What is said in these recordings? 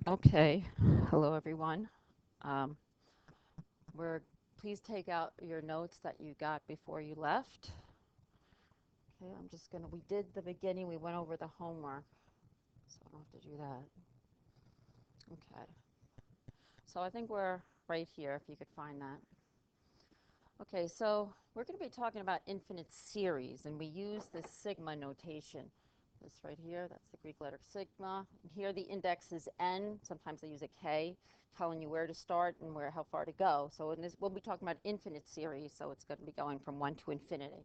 Okay, hello everyone. Um, we're Please take out your notes that you got before you left. Okay, we did the beginning, we went over the homework, so I don't have to do that. Okay, so I think we're right here, if you could find that. Okay, so we're going to be talking about infinite series, and we use this sigma notation. This right here, that's the Greek letter sigma. And here the index is n. Sometimes they use a k, telling you where to start and how far to go. So we'll be talking about infinite series, so it's going to be going from 1 to infinity.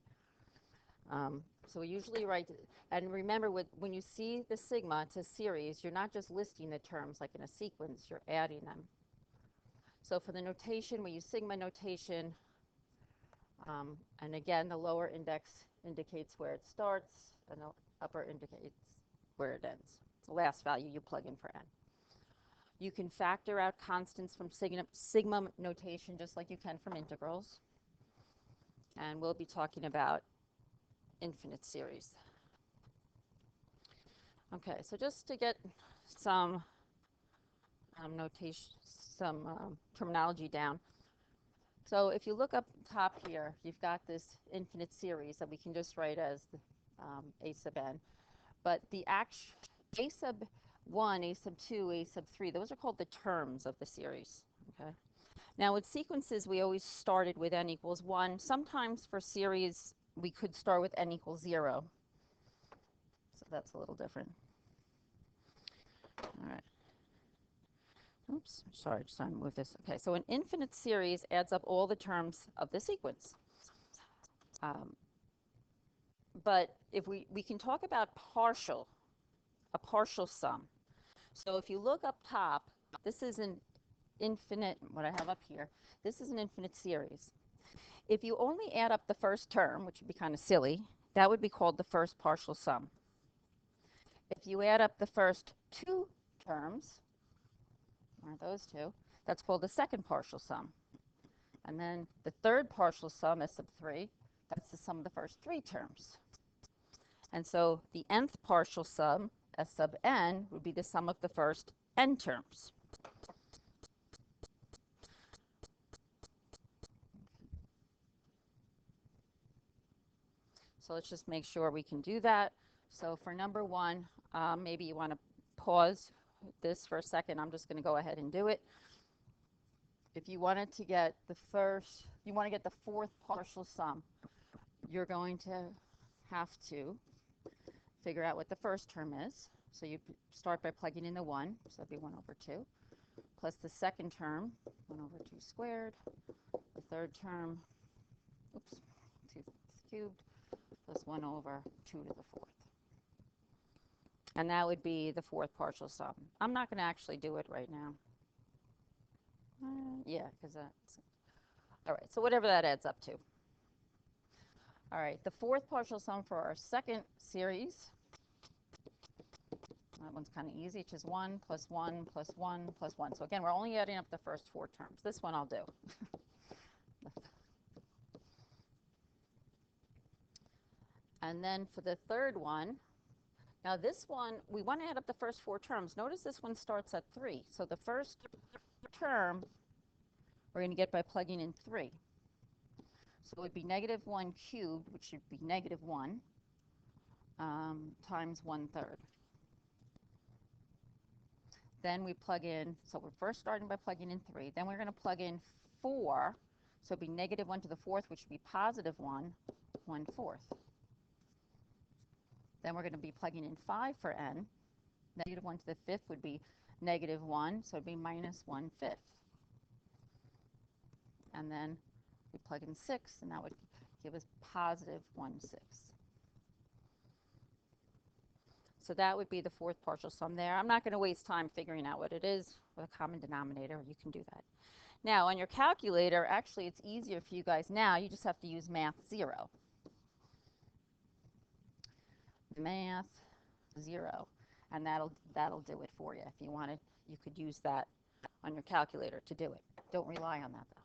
So we usually write, and remember, when you see the sigma, it's a series. You're not just listing the terms like in a sequence, you're adding them. So for the notation, we use sigma notation. And again, the lower index indicates where it starts, and the upper indicates where it ends. The last value you plug in for n. You can factor out constants from sigma notation just like you can from integrals. And we'll be talking about infinite series. Okay, so just to get some notation, some terminology down. So if you look up top here, you've got this infinite series that we can just write as a sub n. But the a sub 1, a sub 2, a sub 3, those are called the terms of the series. Okay. Now with sequences, we always started with n equals 1. Sometimes for series, we could start with n equals 0. So that's a little different. All right. Oops, sorry, just trying to move this. Okay, so an infinite series adds up all the terms of the sequence. But if we can talk about a partial sum. So if you look up top, this is an infinite, what I have up here, this is an infinite series. If you only add up the first term, which would be kind of silly, that would be called the first partial sum. If you add up the first two terms, or those two, that's called the second partial sum. And then the third partial sum, S sub 3, that's the sum of the first three terms. And so the nth partial sum, S sub n, would be the sum of the first n terms. So let's just make sure we can do that. So for number 1, maybe you want to pause this for a second. I'm just going to go ahead and do it. If you wanted to get the fourth partial sum, you're going to have to figure out what the first term is. So you start by plugging in the 1, so that'd be 1 over 2, plus the second term, 1 over 2 squared, the third term, 2 cubed, plus 1 over 2 to the fourth. And that would be the fourth partial sum. I'm not going to actually do it right now. Yeah, because that's... All right, so whatever that adds up to. All right, the fourth partial sum for our second series. That one's kind of easy, which is 1 plus 1 plus 1 plus 1. So again, we're only adding up the first 4 terms. This one I'll do. And then for the third one, now this one, we want to add up the first 4 terms. Notice this one starts at 3. So the first term we're going to get by plugging in 3. So it would be negative 1 cubed, which should be negative 1, times 1/3. Then we plug in, so we're first starting by plugging in 3. Then we're going to plug in 4. So it'd be negative 1 to the 4th, which would be positive 1, 1/4. Then we're going to be plugging in 5 for n. Negative 1 to the 5th would be negative 1, so it'd be minus 1/5. And then we plug in 6, and that would give us positive 1/6. So that would be the fourth partial sum there. I'm not going to waste time figuring out what it is with a common denominator. You can do that. Now, on your calculator, actually, it's easier for you guys now. You just have to use math 0. Math 0. And that'll do it for you. If you wanted, you could use that on your calculator to do it. Don't rely on that, though.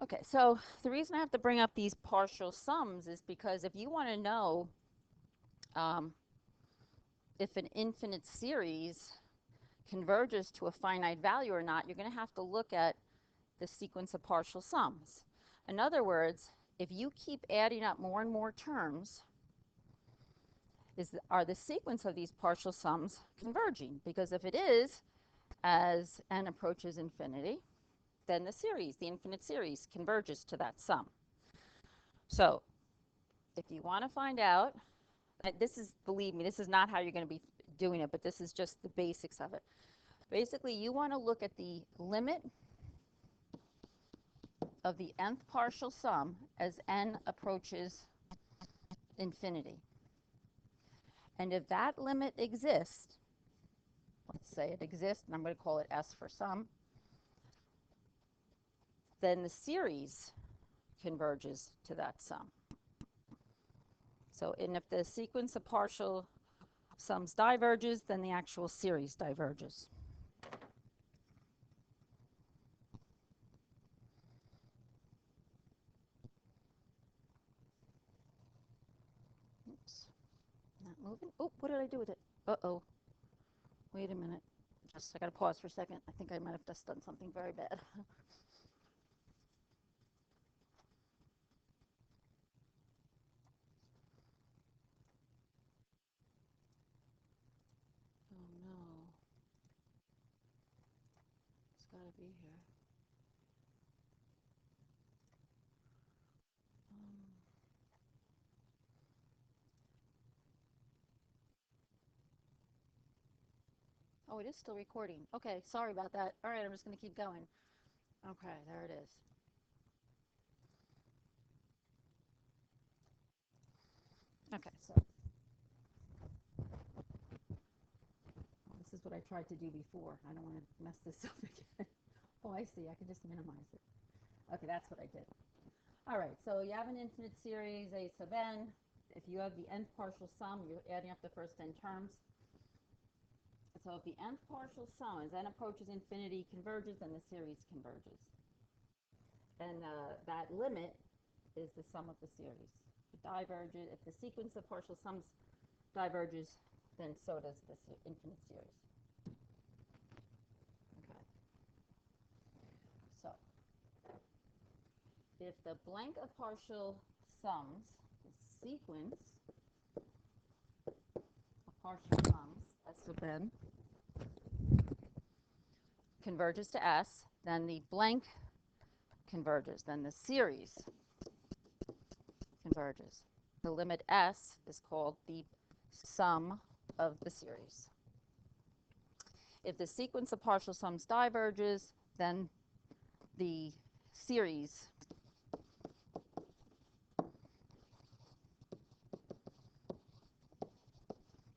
Okay, so the reason I have to bring up these partial sums is because if you want to know if an infinite series converges to a finite value or not, you're going to have to look at the sequence of partial sums. In other words, if you keep adding up more and more terms, are the sequence of these partial sums converging? Because if it is, as n approaches infinity, then the series, the infinite series, converges to that sum. So if you want to find out, this is, believe me, this is not how you're going to be doing it, but this is just the basics of it. Basically, you want to look at the limit of the nth partial sum as n approaches infinity. And if that limit exists, let's say it exists, and I'm going to call it S for sum, then the series converges to that sum. So, and if the sequence of partial sums diverges, then the actual series diverges. Oops, not moving. Oh, what did I do with it? Uh-oh. Wait a minute. I got to pause for a second. I think I might have just done something very bad. Oh no. It's got to be here. Oh, it is still recording. Okay, sorry about that. All right, I'm just going to keep going. Okay, there it is. Okay, so this is what I tried to do before. I don't want to mess this up again. Oh, I see. I can just minimize it. Okay, that's what I did. All right, so you have an infinite series, a sub n. If you have the nth partial sum, you're adding up the first n terms. So if the nth partial sum as n approaches infinity converges, then the series converges. And that limit is the sum of the series. If the sequence of partial sums diverges, then so does the infinite series. Okay. So if the blank of partial sums, the sequence of partial sums, S sub n, converges to S, then the blank converges, then the series converges. The limit S is called the sum of the series. If the sequence of partial sums diverges, then the series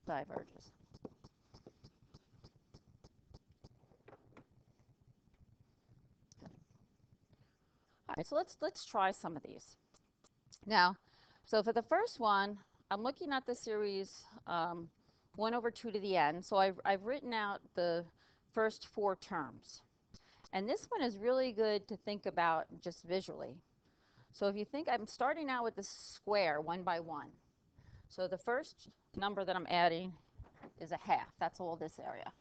diverges. All right, so let's try some of these. Now, so for the first one, I'm looking at the series 1 over 2 to the n. So I've written out the first 4 terms. And this one is really good to think about just visually. So if you think, I'm starting out with the square 1 by 1. So the first number that I'm adding is a half. That's all this area.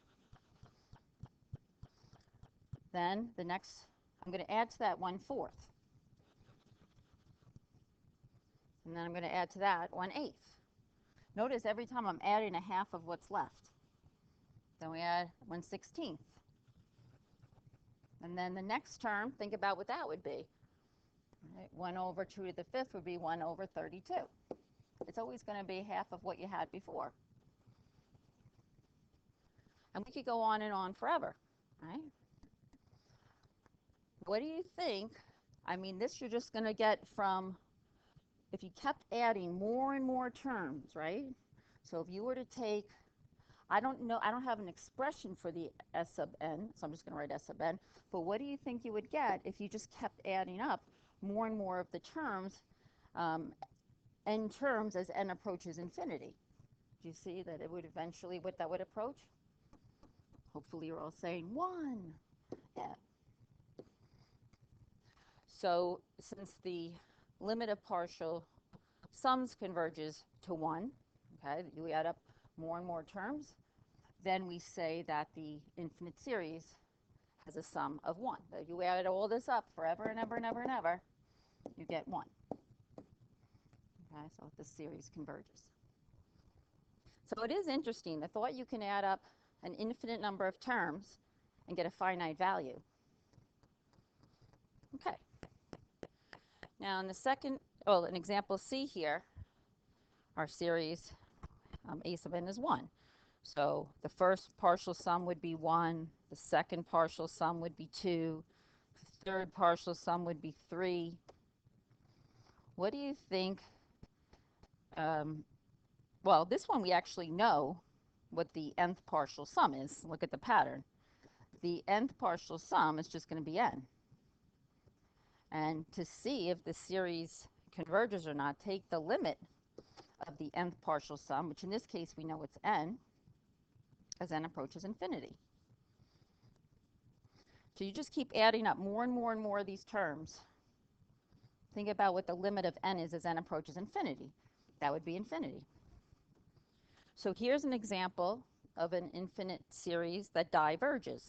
Then the next, I'm going to add to that 1/4. And then I'm going to add to that 1/8. Notice every time I'm adding a half of what's left. Then we add 1/16. And then the next term, think about what that would be. Right? 1 over 2 to the 5th would be 1 over 32. It's always going to be half of what you had before. And we could go on and on forever, right? What do you think? I mean, this you're just going to get from, if you kept adding more and more terms, right? So if you were to take, I don't know, I don't have an expression for the S sub n, so I'm just going to write S sub n, but what do you think you would get if you just kept adding up more and more of the terms, n terms as n approaches infinity? Do you see that it would eventually, what that would approach? Hopefully you're all saying 1. Yeah. So since the limit of partial sums converges to 1, okay, you add up more and more terms, then we say that the infinite series has a sum of 1. So if you add all this up forever and ever and ever and ever, you get 1. Okay, so the series converges. So it is interesting, the thought you can add up an infinite number of terms and get a finite value. Okay. Now in the second, well, in example C here, our series a sub n is 1. So the first partial sum would be 1, the second partial sum would be 2, the third partial sum would be 3. What do you think? Well, this one we actually know what the nth partial sum is. Look at the pattern. The nth partial sum is just going to be n. And to see if the series converges or not, take the limit of the nth partial sum, which in this case we know it's n, as n approaches infinity. So you just keep adding up more and more and more of these terms. Think about what the limit of n is as n approaches infinity. That would be infinity. So here's an example of an infinite series that diverges.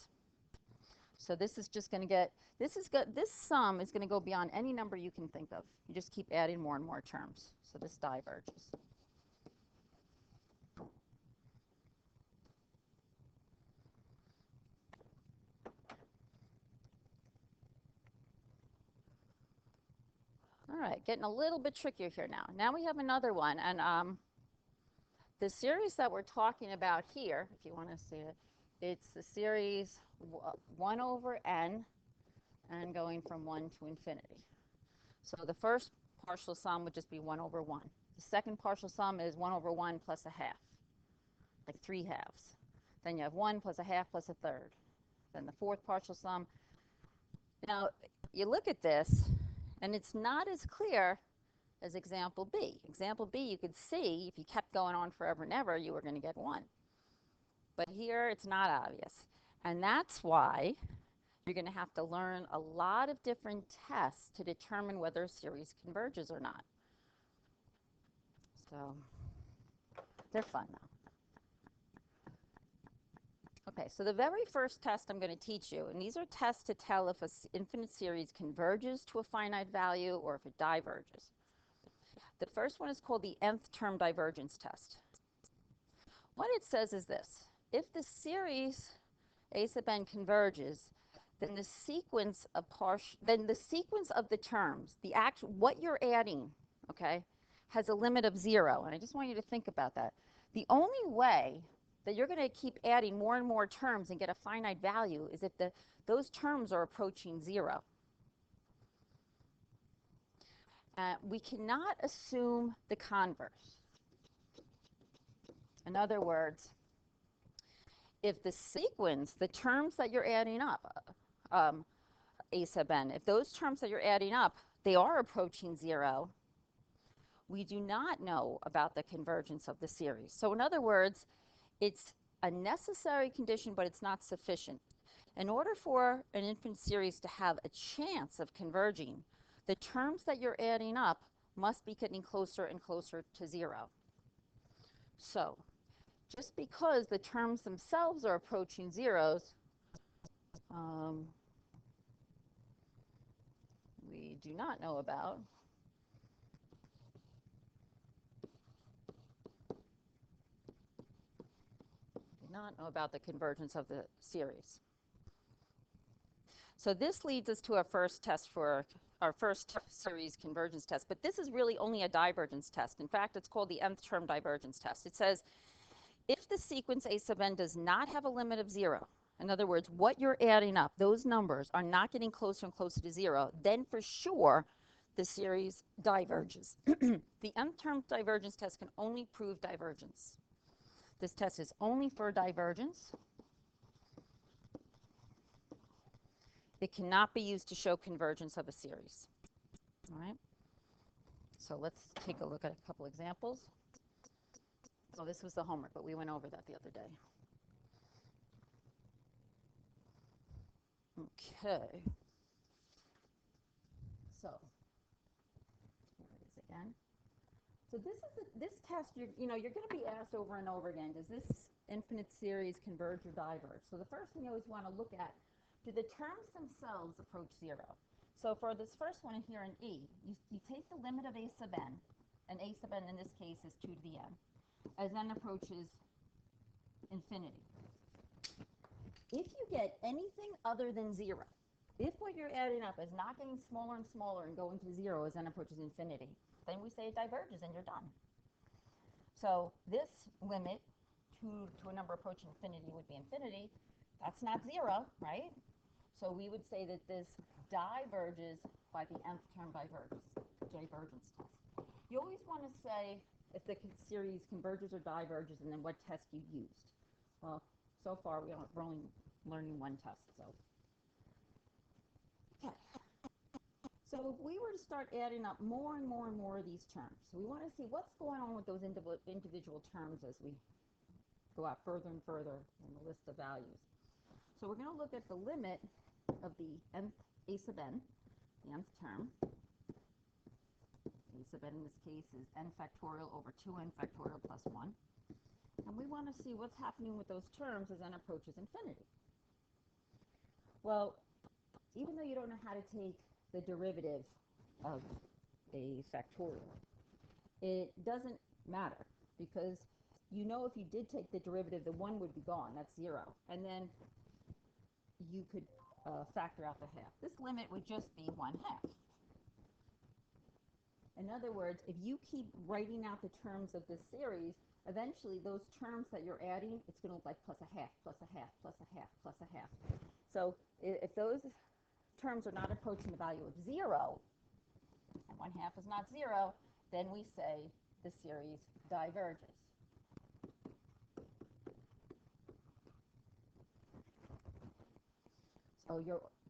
So this is just going to get, this sum is going to go beyond any number you can think of. You just keep adding more and more terms. So this diverges. All right, getting a little bit trickier here now. Now we have another one, and the series that we're talking about here, if you want to see it, it's the series 1 over n and going from 1 to infinity. So the first partial sum would just be 1 over 1. The second partial sum is 1 over 1 plus a half, like 3 halves. Then you have 1 plus a half plus a third. Then the fourth partial sum. Now, you look at this, and it's not as clear as example B. Example B, you could see if you kept going on forever and ever, you were going to get 1. But here, it's not obvious. And that's why you're going to have to learn a lot of different tests to determine whether a series converges or not. So they're fun, though. Okay, so the very first test I'm going to teach you, and these are tests to tell if an infinite series converges to a finite value or if it diverges. The first one is called the nth term divergence test. What it says is this: if the series a sub n converges, then the sequence of the terms, what you're adding, okay, has a limit of 0. And I just want you to think about that. The only way that you're going to keep adding more and more terms and get a finite value is if those terms are approaching 0. We cannot assume the converse. In other words, if the sequence, the terms that you're adding up, a sub n, if those terms that you're adding up, they are approaching 0, we do not know about the convergence of the series. So in other words, it's a necessary condition, but it's not sufficient. In order for an infinite series to have a chance of converging, the terms that you're adding up must be getting closer and closer to 0. So just because the terms themselves are approaching zeros, we do not know about. Not know about the convergence of the series. So this leads us to our first test for our first series convergence test, but this is really only a divergence test. In fact, it's called the nth term divergence test. It says if the sequence a sub n does not have a limit of 0, in other words, what you're adding up, those numbers are not getting closer and closer to 0, then for sure the series diverges. The nth term divergence test can only prove divergence. This test is only for divergence. It cannot be used to show convergence of a series. All right? So let's take a look at a couple examples. So this was the homework, but we went over that the other day. Okay. So here it is again. So this test, you're going to be asked over and over again, does this infinite series converge or diverge? So the first thing you always want to look at, do the terms themselves approach 0? So for this first one here in E, you take the limit of a sub n, and a sub n in this case is 2 to the n, as n approaches infinity. If you get anything other than 0, if what you're adding up is not getting smaller and smaller and going to 0 as n approaches infinity, then we say it diverges and you're done. So this limit to a number approaching infinity would be infinity. That's not 0, right? So we would say that this diverges by the nth term divergence test. You always want to say if the series converges or diverges and then what test you used. Well, so far we're only learning one test. Okay. So if we were to start adding up more and more and more of these terms, so we want to see what's going on with those individual terms as we go out further and further in the list of values. So we're going to look at the limit of the nth a sub n, the nth term. A sub n in this case is n factorial over 2n factorial plus 1. And we want to see what's happening with those terms as n approaches infinity. Well, even though you don't know how to take the derivative of a factorial, it doesn't matter, because you know if you did take the derivative, the 1 would be gone. That's 0. And then you could factor out the half. This limit would just be 1/2. In other words, if you keep writing out the terms of this series, eventually those terms that you're adding, it's going to look like plus a half, plus a half, plus a half, plus a half. So if those terms are not approaching the value of 0, and 1/2 is not 0, then we say the series diverges. So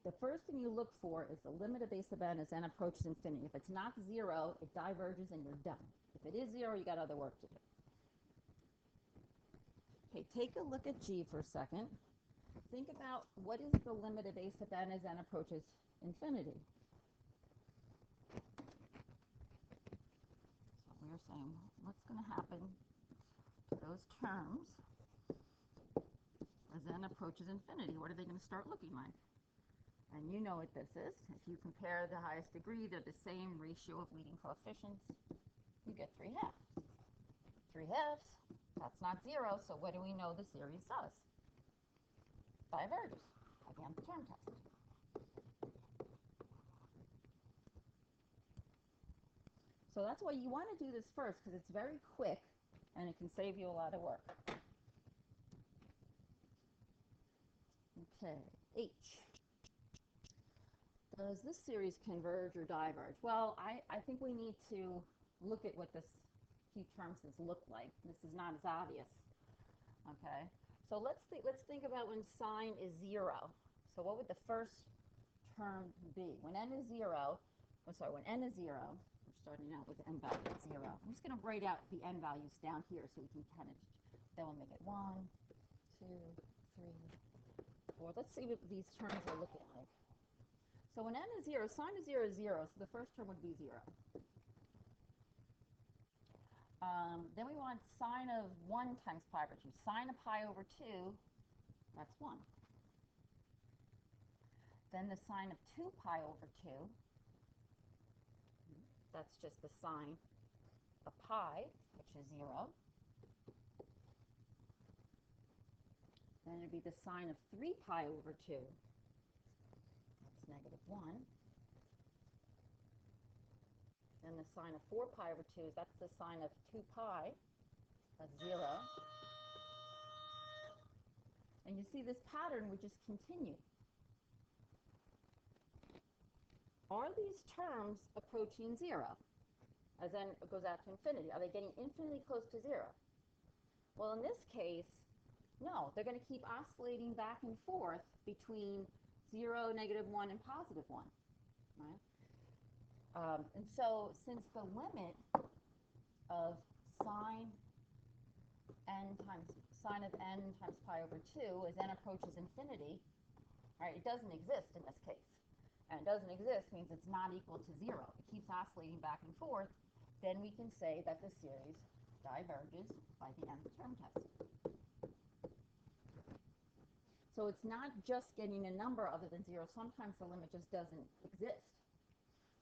the first thing you look for is the limit of a sub n as n approaches infinity. If it's not 0, it diverges and you're done. If it is 0, you got other work to do. Okay, take a look at G for a second. Think about what is the limit of a sub n as n approaches infinity. So we are saying, what's going to happen to those terms as n approaches infinity? What are they going to start looking like? And you know what this is. If you compare the highest degree, they're the same ratio of leading coefficients. You get 3/2. 3/2, that's not 0, so what do we know the series does? Diverges. Again, the term test. So that's why you want to do this first, because it's very quick and it can save you a lot of work. Okay, H. Does this series converge or diverge? Well, I think we need to look at what this few terms look like. This is not as obvious. Okay, so let's think about when sine is 0. So what would the first term be? When n is 0, when n is 0, we're starting out with n value at 0. I'm just going to write out the n values down here so we can kind of, then we'll make it 1, 2, 3, 4. Let's see what these terms are looking like. So when n is 0, sine of 0 is 0, so the first term would be 0. Then we want sine of 1 times pi over 2. Sine of pi over 2, that's 1. Then the sine of 2 pi over 2, that's just the sine of pi, which is 0. Then it would be the sine of 3 pi over 2. That's -1. Then the sine of 4 pi over 2, that's the sine of 2 pi. That's 0. And you see this pattern would just continue. Are these terms approaching 0? As n goes out to infinity. Are they getting infinitely close to 0? Well, in this case, no. They're going to keep oscillating back and forth between 0, -1, and +1. Right? And so since the limit of sine of n times pi over 2 as n approaches infinity, right, it doesn't exist in this case. And it doesn't exist means it's not equal to 0. It keeps oscillating back and forth. then we can say that the series diverges by the nth term test. So it's not just getting a number other than 0. Sometimes the limit just doesn't exist.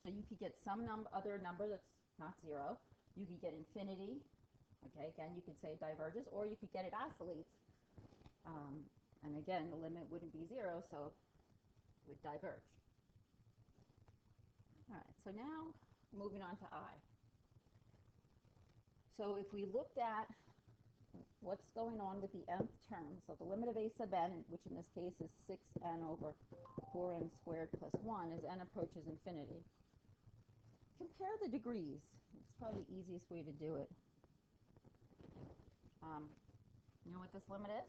So you could get some other number that's not 0. You could get infinity. Okay, again, you could say it diverges, or you could get it oscillates. And again, the limit wouldn't be 0, so it would diverge. All right, so now moving on to I. So if we looked at what's going on with the nth term, so the limit of a sub n, which in this case is 6n over 4n squared plus 1, as n approaches infinity. Compare the degrees. It's probably the easiest way to do it. You know what this limit is?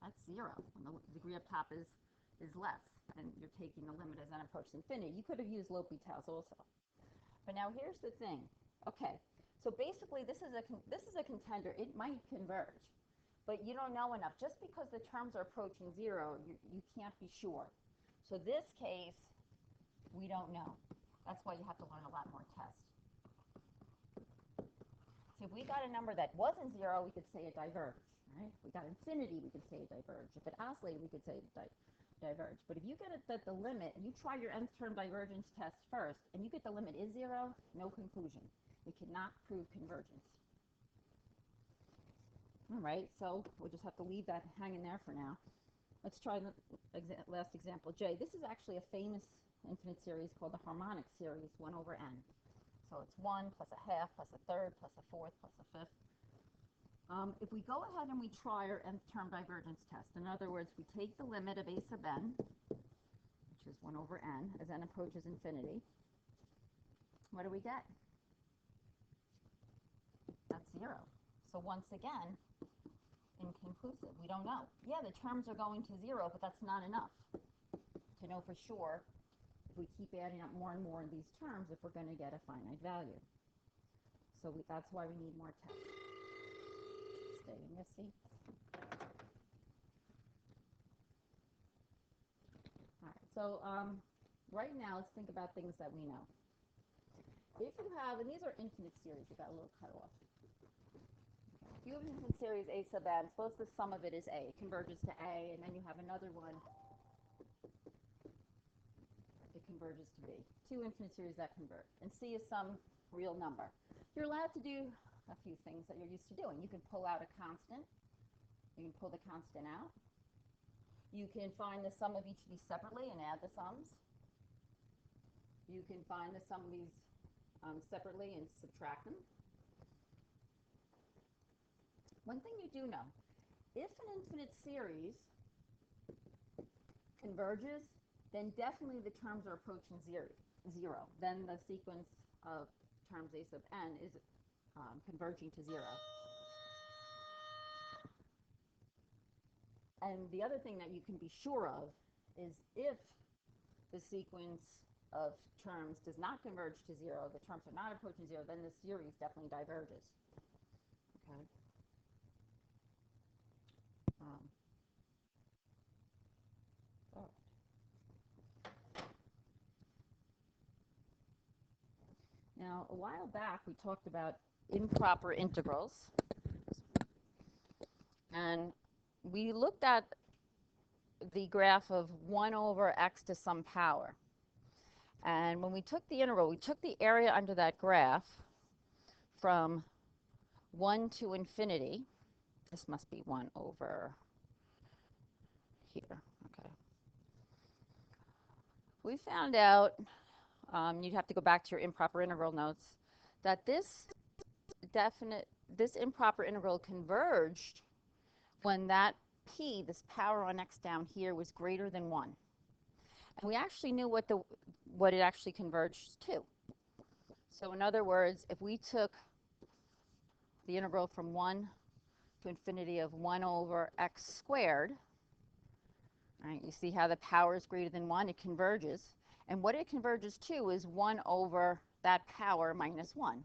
That's 0. And the degree up top is less, and you're taking the limit as n approaches infinity. You could have used L'Hopital's also. But now here's the thing. Okay, so basically this is a contender. It might converge, but you don't know enough. Just because the terms are approaching 0, you can't be sure. So this case, we don't know. That's why you have to learn a lot more tests. So if we got a number that wasn't 0, we could say it diverged. Right? If we got infinity, we could say it diverged. If it oscillated, we could say it diverged. But if you get it that the limit, you try your nth term divergence test first, and you get the limit is 0, no conclusion. We cannot prove convergence. All right, so we'll just have to leave that hanging there for now. Let's try the last example, J. This is actually a famous infinite series called the harmonic series, 1 over n. So it's 1 plus a half plus a third plus a fourth plus a fifth. If we go ahead and we try our nth term divergence test, in other words, we take the limit of a sub n, which is 1 over n, as n approaches infinity, what do we get? That's 0. So once again, inconclusive. We don't know. Yeah, the terms are going to 0, but that's not enough to know for sure if we keep adding up more and more in these terms if we're going to get a finite value. So that's why we need more tests. Stay in your seat. All right, so right now let's think about things that we know. If you have, and these are infinite series, you got a little cut off. If you have an infinite series a sub n, suppose the sum of it is a, it converges to a, and then you have another one, it converges to b. Two infinite series that converge. And c is some real number. You're allowed to do a few things that you're used to doing. You can pull out a constant. You can pull the constant out. You can find the sum of each of these separately and add the sums. You can find the sum of these separately and subtract them. One thing you do know, if an infinite series converges, then definitely the terms are approaching zero. Then the sequence of terms a sub n is converging to 0. And the other thing that you can be sure of is if the sequence of terms does not converge to 0, the terms are not approaching 0, then the series definitely diverges. Okay. Now, a while back, we talked about improper integrals. And we looked at the graph of 1 over x to some power. And when we took the integral, we took the area under that graph from 1 to infinity. This must be 1 over here. Okay. We found out, you'd have to go back to your improper integral notes, that this improper integral converged when that p, this power on x down here, was greater than 1. And we actually knew what it actually converged to. So in other words, if we took the integral from 1 to infinity of 1 over x squared, right, you see how the power is greater than 1, it converges. And what it converges to is 1 over that power minus 1.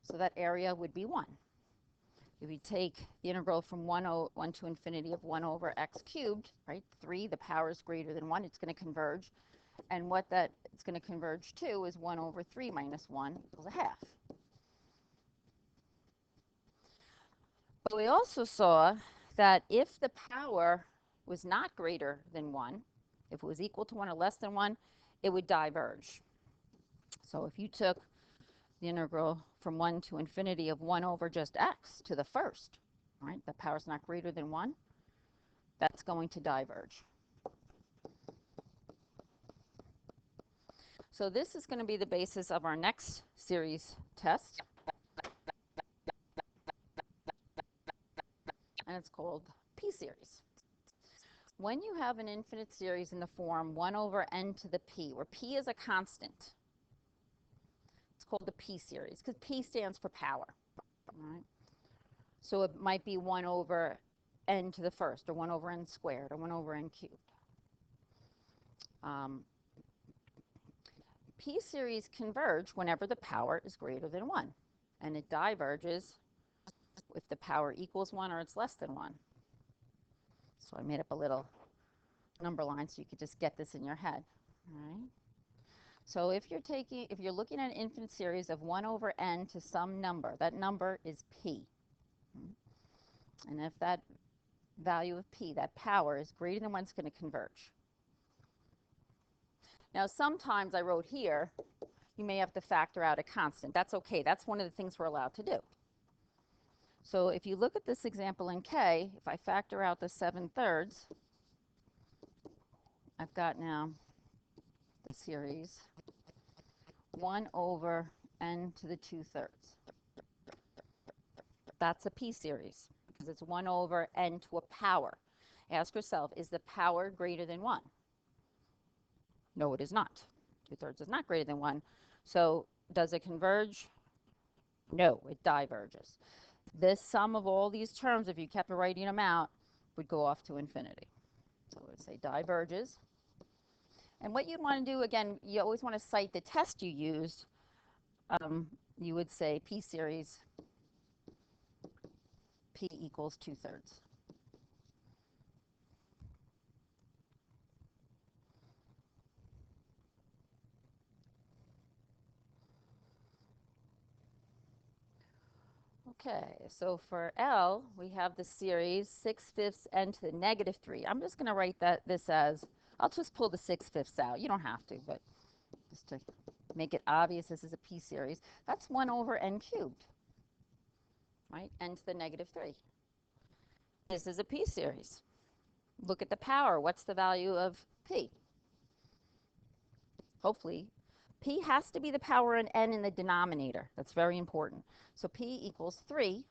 So that area would be 1. If we take the integral from 1 to infinity of 1 over x cubed, right, 3, the power is greater than 1, it's going to converge. And what that it's going to converge to is 1 over 3 minus 1 equals a half. But we also saw that if the power was not greater than 1, if it was equal to 1 or less than 1, it would diverge. So if you took the integral from 1 to infinity of 1 over just x to the first, right, the power is not greater than 1, that's going to diverge. So this is going to be the basis of our next series test, and it's called P-series. When you have an infinite series in the form 1 over n to the p, where p is a constant, it's called the P-series, because p stands for power. Right? So it might be 1 over n to the first, or 1 over n squared, or 1 over n cubed. P-series converge whenever the power is greater than 1, and it diverges if the power equals 1 or it's less than 1. So I made up a little number line so you could just get this in your head. All right? So if you're looking at an infinite series of 1 over n to some number, that number is p. And if that value of p, that power, is greater than 1, it's going to converge. Now sometimes I wrote here, you may have to factor out a constant. That's okay. That's one of the things we're allowed to do. So if you look at this example in K, if I factor out the 7/3, I've got now the series 1 over n to the 2/3. That's a P-series because it's 1 over n to a power. Ask yourself, is the power greater than 1? No, it is not. 2/3 is not greater than 1. So does it converge? No, it diverges. This sum of all these terms, if you kept writing them out, would go off to infinity. So let's say diverges. And what you'd want to do, again, you always want to cite the test you used. You would say P-series, P equals 2/3. Okay, so for L, we have the series 6/5 n to the -3. I'm just going to write this as, I'll just pull the 6/5 out. You don't have to, but just to make it obvious this is a P-series. That's 1 over n cubed, right? N to the -3. This is a P-series. Look at the power. What's the value of P? Hopefully, P has to be the power in n in the denominator. That's very important. So P equals 3.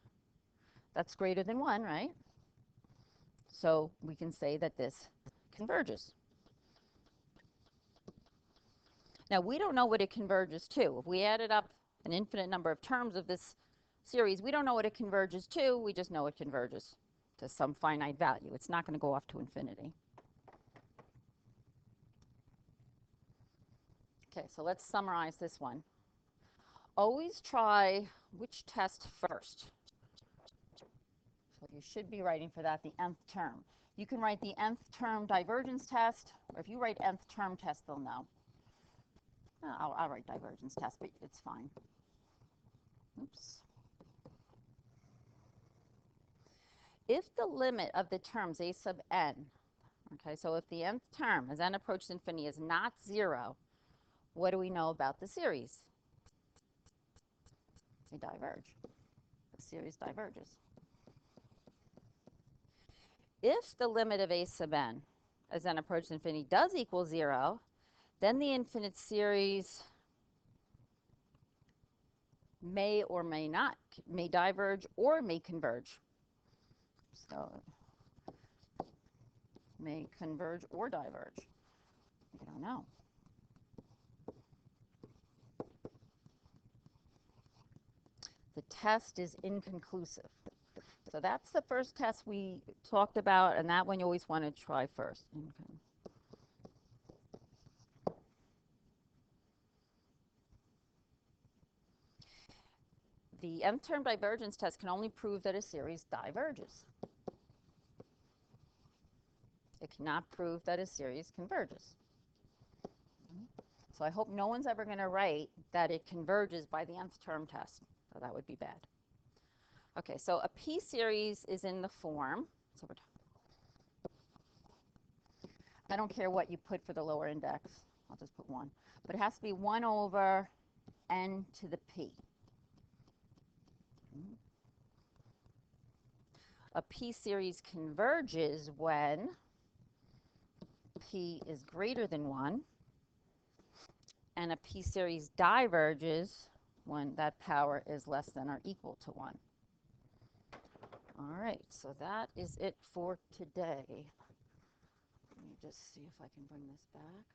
That's greater than 1, right? So we can say that this converges. Now, we don't know what it converges to. If we added up an infinite number of terms of this series, we don't know what it converges to. We just know it converges to some finite value. It's not going to go off to infinity. Okay, so let's summarize this one. Always try which test first. So you should be writing for that the nth term. You can write the nth term divergence test, or if you write nth term test, they'll know. I'll write divergence test, but it's fine. Oops. If the limit of the terms a sub n, okay, so if the nth term as n approaches infinity is not 0, what do we know about the series? They diverge. The series diverges. If the limit of a sub n as n approaches infinity does equal 0, then the infinite series may or may not, may diverge or may converge. So may converge or diverge. We don't know. The test is inconclusive. So that's the first test we talked about, and that one you always want to try first. Okay. The nth term divergence test can only prove that a series diverges. It cannot prove that a series converges. So I hope no one's ever going to write that it converges by the nth term test. So that would be bad. Okay, so a p-series is in the form. So I don't care what you put for the lower index. I'll just put 1. But it has to be 1 over n to the p. A p-series converges when p is greater than 1, and a p-series diverges when that power is less than or equal to 1. All right, so that is it for today. Let me just see if I can bring this back.